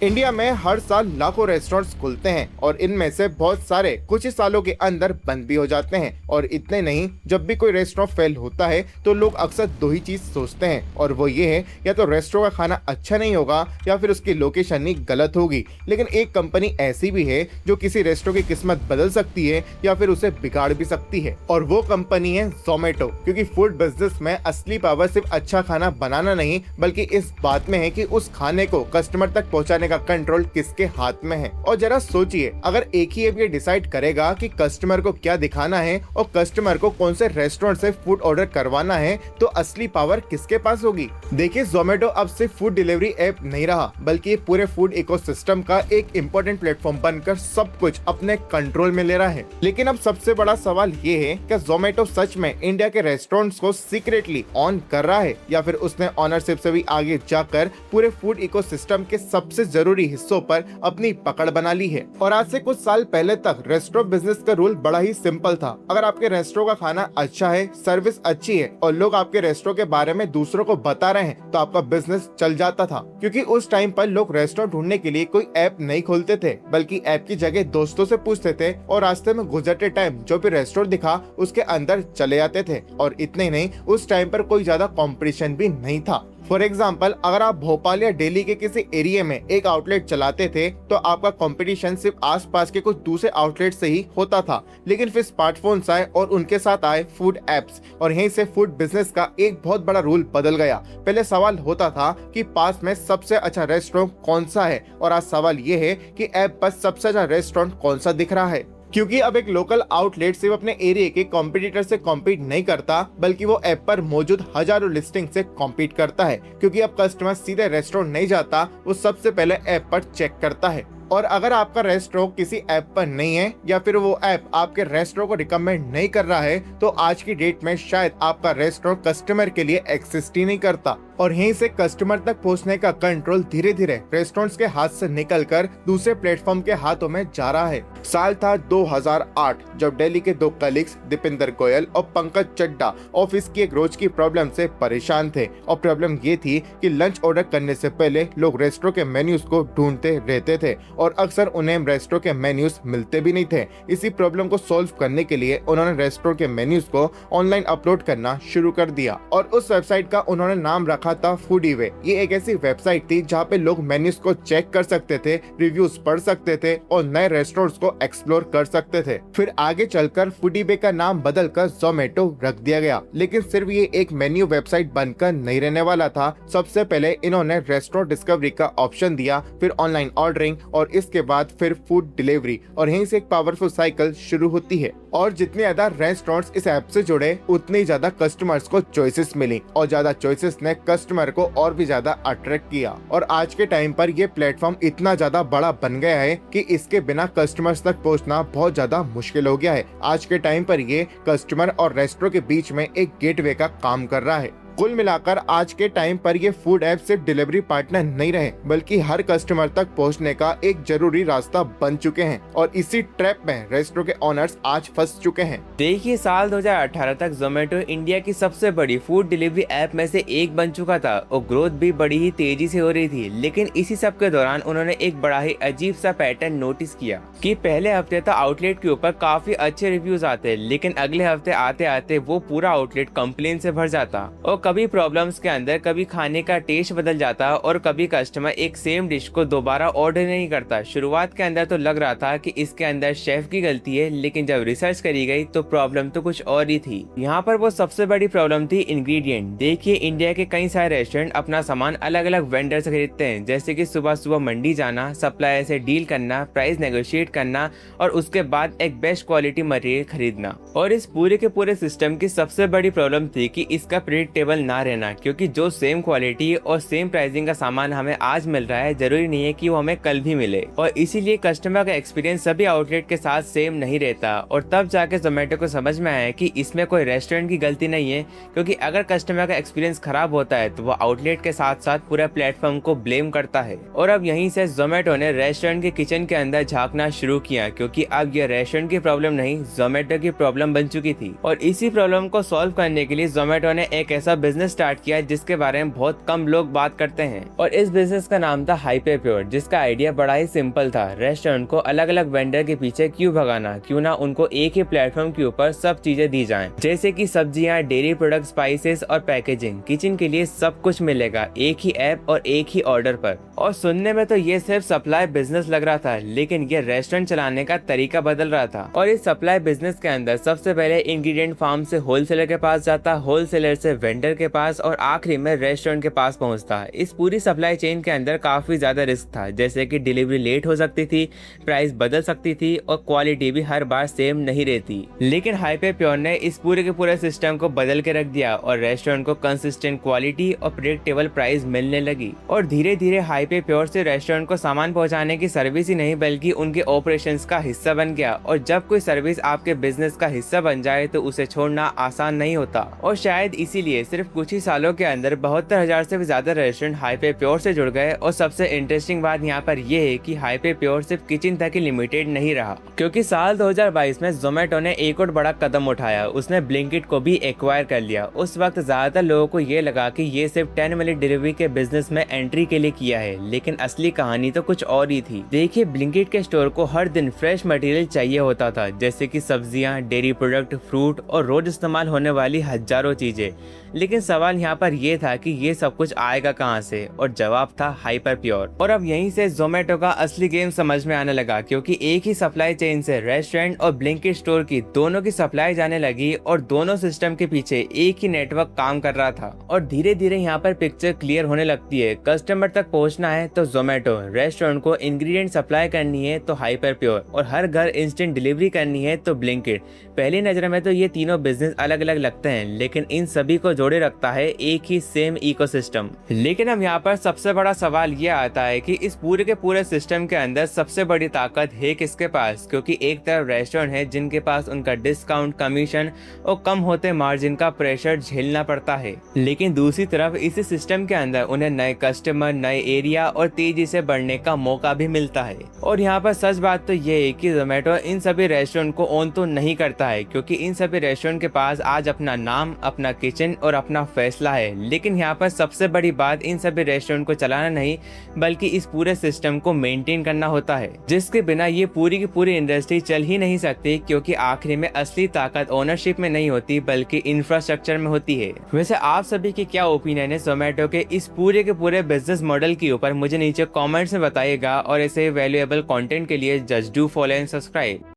India में हर साल लाखों रेस्टोरेंट्स खुलते हैं और इनमें से बहुत सारे कुछ ही सालों के अंदर बंद भी हो जाते हैं। और इतने नहीं, जब भी कोई रेस्टोरेंट फेल होता है तो लोग अक्सर दो ही चीज सोचते हैं, और वो ये है या तो रेस्टोरेंट का खाना अच्छा नहीं होगा या फिर उसकी लोकेशन ही गलत होगी। लेकिन एक कंपनी ऐसी भी है जो किसी रेस्टोरेंट की किस्मत बदल सकती है या फिर उसे बिगाड़ भी सकती है, और वो कंपनी है जोमेटो। क्योंकि फूड बिजनेस में असली पावर सिर्फ अच्छा खाना बनाना नहीं, बल्कि इस बात में है कि उस खाने को कस्टमर तक पहुंचाने का कंट्रोल किसके हाथ में है। और जरा सोचिए, अगर एक ही ऐप ये डिसाइड करेगा कि कस्टमर को क्या दिखाना है और कस्टमर को कौन से रेस्टोरेंट से फूड ऑर्डर करवाना है, तो असली पावर किसके पास होगी। देखिए, जोमेटो अब सिर्फ फूड डिलीवरी ऐप नहीं रहा, बल्कि पूरे फूड इकोसिस्टम का एक इम्पोर्टेंट प्लेटफॉर्म बनकर सब कुछ अपने कंट्रोल में ले रहा है। लेकिन अब सबसे बड़ा सवाल ये है कि जोमेटो सच में इंडिया के रेस्टोरेंट्स को सीक्रेटली ऑन कर रहा है, या फिर उसने ऑनरशिप से भी आगे जाकर पूरे फूड इकोसिस्टम के सबसे जरूरी हिस्सों पर अपनी पकड़ बना ली है। और आज से कुछ साल पहले तक रेस्टोरेंट बिजनेस का रूल बड़ा ही सिंपल था। अगर आपके रेस्टोरेंट का खाना अच्छा है, सर्विस अच्छी है और लोग आपके रेस्टोरेंट के बारे में दूसरों को बता रहे हैं, तो आपका बिजनेस चल जाता था। क्योंकि उस टाइम पर लोग रेस्टोरेंट ढूंढने के लिए कोई ऐप नहीं खोलते थे, बल्कि ऐप की जगह दोस्तों से पूछते थे और रास्ते में गुजरते टाइम जो भी रेस्टोरेंट दिखा उसके अंदर चले जाते थे। और इतने ही नहीं, उस टाइम पर कोई ज्यादा कंपटीशन भी नहीं था। फॉर एग्जाम्पल, अगर आप भोपाल या दिल्ली के किसी एरिया में एक आउटलेट चलाते थे तो आपका कंपटीशन सिर्फ आसपास के कुछ दूसरे आउटलेट से ही होता था। लेकिन फिर स्मार्टफोन्स आए और उनके साथ आए फूड एप्स, और यहीं से फूड बिजनेस का एक बहुत बड़ा रूल बदल गया। पहले सवाल होता था कि पास में सबसे अच्छा रेस्टोरेंट कौन सा है, और आज सवाल ये है कि ऐप पर सबसे अच्छा रेस्टोरेंट कौन सा दिख रहा है। क्योंकि अब एक लोकल आउटलेट सिर्फ अपने एरिया के कॉम्पिटिटर से कॉम्पीट नहीं करता, बल्कि वो ऐप पर मौजूद हजारों लिस्टिंग से कॉम्पीट करता है। क्योंकि अब कस्टमर सीधे रेस्टोरेंट नहीं जाता, वो सबसे पहले ऐप पर चेक करता है। और अगर आपका रेस्टोरेंट किसी ऐप पर नहीं है या फिर वो ऐप आपके रेस्टोरेंट को रिकमेंड नहीं कर रहा है, तो आज की डेट में शायद आपका रेस्टोरेंट कस्टमर के लिए एग्जिस्ट ही नहीं करता। और यहीं से कस्टमर तक पहुंचने का कंट्रोल धीरे धीरे रेस्टोरेंट्स के हाथ से निकलकर दूसरे प्लेटफॉर्म के हाथों में जा रहा है। साल था 2008, जब दिल्ली के दो कलीग्स दीपेंद्र गोयल और पंकज चड्डा ऑफिस की एक रोज की प्रॉब्लम से परेशान थे। और प्रॉब्लम ये थी कि लंच ऑर्डर करने से पहले लोग रेस्टोरेंट के मेन्यूज को ढूंढते रहते थे, और अक्सर उन्हें रेस्टोरेंट के मेन्यूज मिलते भी नहीं थे। इसी प्रॉब्लम को सॉल्व करने के लिए उन्होंने रेस्टोरेंट के मेन्यूज को ऑनलाइन अपलोड करना शुरू कर दिया, और उस वेबसाइट का उन्होंने नाम रखा था फूडीवे। ये एक ऐसी वेबसाइट थी जहाँ पे लोग मेन्यूज को चेक कर सकते थे, रिव्यूज पढ़ सकते थे और नए रेस्टोरेंट्स को एक्सप्लोर कर सकते थे। फिर आगे चलकर फूडीवे का नाम बदलकर जोमेटो रख दिया गया। लेकिन सिर्फ ये एक मेन्यू वेबसाइट बनकर नहीं रहने वाला था। सबसे पहले इन्होंने रेस्टोरेंट डिस्कवरी का ऑप्शन दिया, फिर ऑनलाइन ऑर्डरिंग, और इसके बाद फिर फूड डिलीवरी, और यहीं से एक पावरफुल साइकिल शुरू होती है। और जितने ज्यादा रेस्टोरेंट्स इस ऐप से जुड़े, उतनी ज्यादा कस्टमर्स को चॉइसेस मिली, और ज्यादा चॉइसेस ने कस्टमर को और भी ज्यादा अट्रैक्ट किया। और आज के टाइम पर ये प्लेटफॉर्म इतना ज्यादा बड़ा बन गया है कि इसके बिना कस्टमर्स तक पहुंचना बहुत ज्यादा मुश्किल हो गया है। आज के टाइम पर ये कस्टमर और रेस्टोरेंट के बीच में एक गेटवे का काम कर रहा है। कुल मिलाकर आज के टाइम पर ये फूड ऐप सिर्फ डिलीवरी पार्टनर नहीं रहे, बल्कि हर कस्टमर तक पहुंचने का एक जरूरी रास्ता बन चुके हैं। और इसी ट्रैप में रेस्टोरेंट के ओनर्स आज फंस चुके हैं। देखिए, साल 2018 तक जोमेटो इंडिया की सबसे बड़ी फूड डिलीवरी ऐप में से एक बन चुका था, और ग्रोथ भी बड़ी ही तेजी से हो रही थी। लेकिन इसी सब के दौरान उन्होंने एक बड़ा ही अजीब सा पैटर्न नोटिस किया कि पहले हफ्ते तक आउटलेट के ऊपर काफी अच्छे रिव्यूज आते, लेकिन अगले हफ्ते आते आते वो पूरा आउटलेट कंप्लेन से भर जाता, और कभी प्रॉब्लम्स के अंदर कभी खाने का टेस्ट बदल जाता, और कभी कस्टमर एक सेम डिश को दोबारा ऑर्डर नहीं करता। शुरुआत के अंदर तो लग रहा था कि इसके अंदर शेफ की गलती है, लेकिन जब रिसर्च करी गई तो प्रॉब्लम तो कुछ और ही थी। यहाँ पर वो सबसे बड़ी प्रॉब्लम थी इंग्रेडिएंट। देखिए, इंडिया के कई सारे रेस्टोरेंट अपना सामान अलग अलग वेंडर से खरीदते हैं, जैसे कि सुबह सुबह मंडी जाना, सप्लायर से डील करना, प्राइस नेगोशिएट करना, और उसके बाद एक बेस्ट क्वालिटी मटेरियल खरीदना। और इस पूरे के पूरे सिस्टम की सबसे बड़ी प्रॉब्लम थी कि इसका प्रेडिक्टेबल ना रहना, क्योंकि जो सेम क्वालिटी और सेम प्राइसिंग का सामान हमें आज मिल रहा है, जरूरी नहीं है कि वो हमें कल भी मिले। और इसीलिए कस्टमर का एक्सपीरियंस सभी आउटलेट के साथ सेम नहीं रहता। और तब जाके जोमेटो को समझ में आया कि इसमें कोई रेस्टोरेंट की गलती नहीं है, क्योंकि अगर कस्टमर का एक्सपीरियंस खराब होता है तो वो आउटलेट के साथ साथ पूरे प्लेटफॉर्म को ब्लेम करता है। और अब यहीं से जोमेटो ने रेस्टोरेंट के किचन के अंदर झांकना शुरू किया, क्योंकि अब ये रेस्टोरेंट की प्रॉब्लम नहीं, जोमेटो की प्रॉब्लम बन चुकी थी। और इसी प्रॉब्लम को सॉल्व करने के लिए जोमेटो ने एक ऐसा बिजनेस स्टार्ट किया जिसके बारे में बहुत कम लोग बात करते हैं, और इस बिजनेस का नाम था हाइपरप्योर, जिसका आइडिया बड़ा ही सिंपल था। रेस्टोरेंट को अलग अलग वेंडर के पीछे क्यों भगाना, क्यों ना उनको एक ही प्लेटफॉर्म के ऊपर सब चीजें दी जाएं, जैसे कि सब्जियां, डेयरी प्रोडक्ट, स्पाइसेस और पैकेजिंग। किचन के लिए सब कुछ मिलेगा एक ही ऐप और एक ही ऑर्डर पर। और सुनने में तो ये सिर्फ सप्लाई बिजनेस लग रहा था, लेकिन ये रेस्टोरेंट चलाने का तरीका बदल रहा था। और इस सप्लाई बिजनेस के अंदर सबसे पहले इंग्रेडिएंट फार्म से होलसेलर के पास जाता, होलसेलर से वेंडर के पास और आखिरी में रेस्टोरेंट के पास पहुंचता। इस पूरी सप्लाई चेन के अंदर काफी ज्यादा रिस्क था, जैसे कि डिलीवरी लेट हो सकती थी, प्राइस बदल सकती थी और क्वालिटी भी हर बार सेम नहीं रहती। लेकिन हाइपरप्योर ने इस पूरे के पूरे सिस्टम को बदल के रख दिया और रेस्टोरेंट को कंसिस्टेंट क्वालिटी और प्रेडिक्टेबल प्राइस मिलने लगी। और धीरे धीरे हाइपरप्योर से रेस्टोरेंट को सामान पहुंचाने की सर्विस ही नहीं बल्कि उनके ऑपरेशंस का हिस्सा बन गया। और जब कोई सर्विस आपके बिजनेस का हिस्सा बन जाए तो उसे छोड़ना आसान नहीं होता। और शायद इसीलिए सिर्फ कुछ ही सालों के अंदर 72,000 से भी ज्यादा रेस्टोरेंट हाइपरप्योर से जुड़ गए। और सबसे इंटरेस्टिंग बात यहाँ पर यह है कि हाइपरप्योर सिर्फ किचन तक ही लिमिटेड नहीं रहा, क्योंकि साल 2022 में जोमेटो ने एक और बड़ा कदम उठाया। उसने ब्लिंकिट को भी एक्वायर कर लिया। उस वक्त ज्यादातर लोगों को ये लगा कि ये सिर्फ 10 मिनट डिलीवरी के बिजनेस में एंट्री के लिए किया है, लेकिन असली कहानी तो कुछ और ही थी। देखिए, ब्लिंकिट के स्टोर को हर दिन फ्रेश मटेरियल चाहिए होता था, जैसे कि सब्जियां, डेयरी प्रोडक्ट, फ्रूट और रोज इस्तेमाल होने वाली हजारों चीजें। लेकिन सवाल यहाँ पर यह था कि ये सब कुछ आएगा कहाँ से, और जवाब था हाइपरप्योर। और अब यहीं से जोमेटो का असली गेम समझ में आने लगा, क्योंकि एक ही सप्लाई चेन से रेस्टोरेंट और ब्लिंकिट स्टोर की दोनों की सप्लाई जाने लगी और दोनों सिस्टम के पीछे एक ही नेटवर्क काम कर रहा था। और धीरे धीरे यहाँ पर पिक्चर क्लियर होने लगती है। कस्टमर तक पहुँचना है तो जोमेटो, रेस्टोरेंट को इंग्रेडिएंट सप्लाई करनी है तो हाइपरप्योर, और हर घर इंस्टेंट डिलीवरी करनी है तो ब्लिंकिट। पहली नजर में तो ये तीनों बिजनेस अलग अलग लगते हैं, लेकिन इन सभी को जोड़े रखता है एक ही सेम इकोसिस्टम। लेकिन अब यहाँ पर सबसे बड़ा सवाल ये आता है कि इस पूरे के पूरे सिस्टम के अंदर सबसे बड़ी ताकत है किसके पास, क्योंकि एक तरफ रेस्टोरेंट है जिनके पास उनका डिस्काउंट, कमीशन और कम होते मार्जिन का प्रेशर झेलना पड़ता है, लेकिन दूसरी तरफ इसी सिस्टम के अंदर उन्हें नए कस्टमर, नए एरिया और तेजी से बढ़ने का मौका भी मिलता है। और यहाँ पर सच बात तो ये है कि जोमेटो इन सभी रेस्टोरेंट को ओन तो नहीं करता है, क्योंकि इन सभी रेस्टोरेंट के पास आज अपना नाम, अपना किचन और अपना फैसला है। लेकिन यहाँ पर सबसे बड़ी बात इन सभी रेस्टोरेंट को चलाना नहीं बल्कि इस पूरे सिस्टम को मेंटेन करना होता है, जिसके बिना ये पूरी की पूरी इंडस्ट्री चल ही नहीं सकती, क्योंकि आखिरी में असली ताकत ओनरशिप में नहीं होती बल्कि इंफ्रास्ट्रक्चर में होती है। वैसे आप सभी की क्या ओपिनियन है जोमेटो के इस पूरे के पूरे बिजनेस मॉडल के ऊपर, मुझे नीचे कमेंट्स में बताइएगा। और ऐसे वैल्यूएबल कंटेंट के लिए just do follow and subscribe.